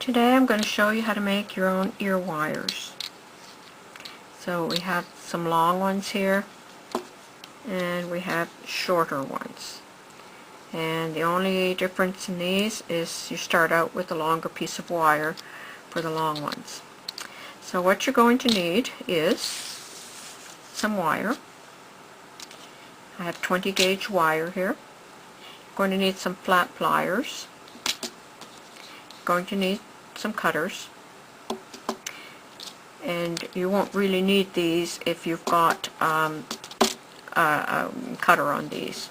Today I'm going to show you how to make your own ear wires. So we have some long ones here and we have shorter ones. And the only difference in these is you start out with a longer piece of wire for the long ones. So what you're going to need is some wire. I have 20 gauge wire here. You're going to need some flat pliers. You're going to need some cutters, and you won't really need these if you've got a cutter on these,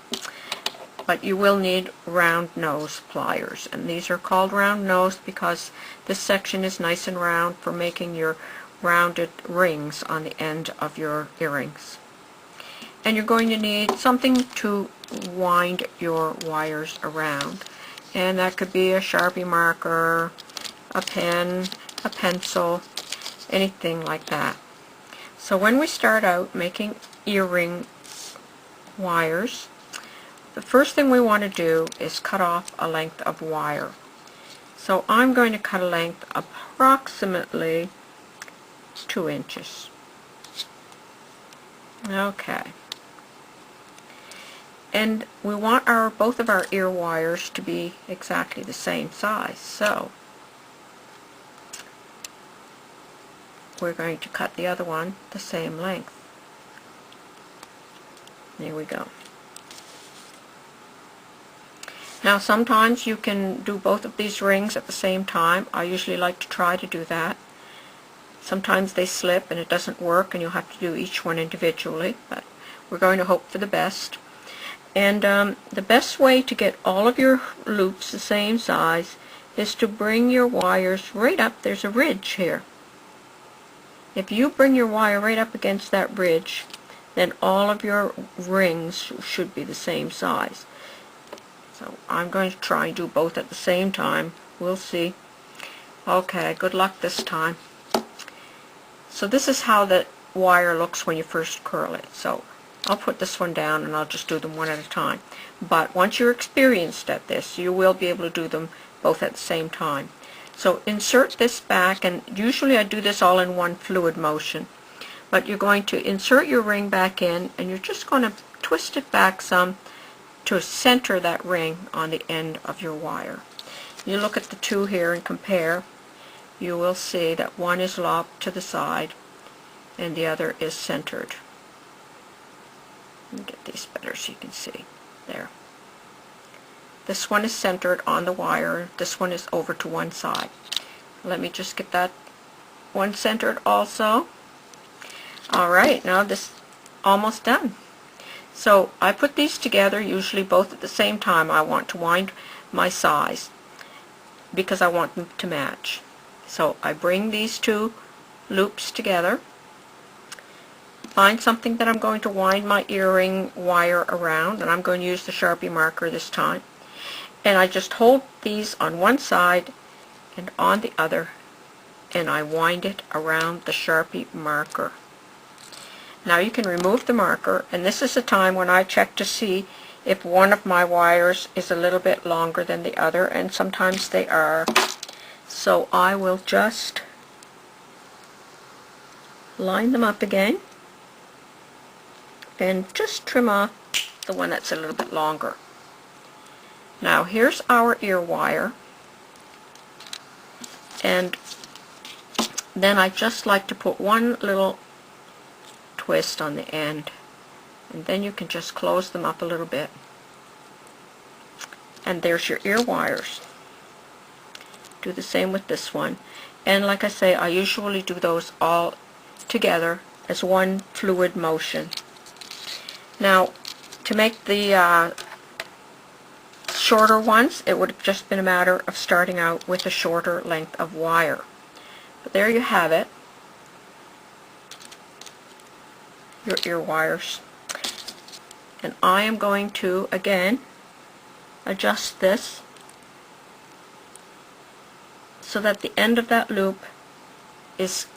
but you will need round nose pliers, and these are called round nose because this section is nice and round for making your rounded rings on the end of your earrings. And you're going to need something to wind your wires around, and that could be a Sharpie marker, a pen, a pencil, anything like that. So when we start out making earring wires, the first thing we want to do is cut off a length of wire. So I'm going to cut a length approximately 2 inches. Okay. And we want both of our ear wires to be exactly the same size. So we're going to cut the other one the same length. There we go. Now sometimes you can do both of these rings at the same time. I usually like to try to do that. Sometimes they slip and it doesn't work and you'll have to do each one individually, but we're going to hope for the best. And the best way to get all of your loops the same size is to bring your wires right up. There's a ridge here. If you bring your wire right up against that ridge, then all of your rings should be the same size. So I'm going to try and do both at the same time. We'll see. Okay, good luck this time. So this is how the wire looks when you first curl it. So I'll put this one down and I'll just do them one at a time. But once you're experienced at this, you will be able to do them both at the same time. So insert this back, and usually I do this all in one fluid motion. But you're going to insert your ring back in, and you're just going to twist it back some to center that ring on the end of your wire. You look at the two here and compare. You will see that one is lopped to the side and the other is centered. Let me get these better so you can see. There. This one is centered on the wire. This one is over to one side. Let me just get that one centered also. Alright, now this is almost done. So I put these together, usually both at the same time. I want to wind my size because I want them to match. So I bring these two loops together, find something that I'm going to wind my earring wire around, and I'm going to use the Sharpie marker this time. And I just hold these on one side and on the other, and I wind it around the Sharpie marker. Now you can remove the marker, and this is the time when I check to see if one of my wires is a little bit longer than the other, and sometimes they are. So I will just line them up again and just trim off the one that's a little bit longer. Now here's our ear wire, and then I just like to put one little twist on the end, and then you can just close them up a little bit, and there's your ear wires. Do the same with this one, and like I say, I usually do those all together as one fluid motion. Now to make the shorter ones, it would have just been a matter of starting out with a shorter length of wire. But there you have it, your ear wires. And I am going to again adjust this so that the end of that loop is,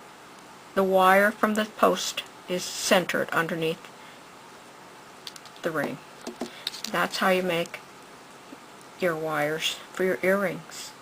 the wire from the post is centered underneath the ring. That's how you make ear wires for your earrings.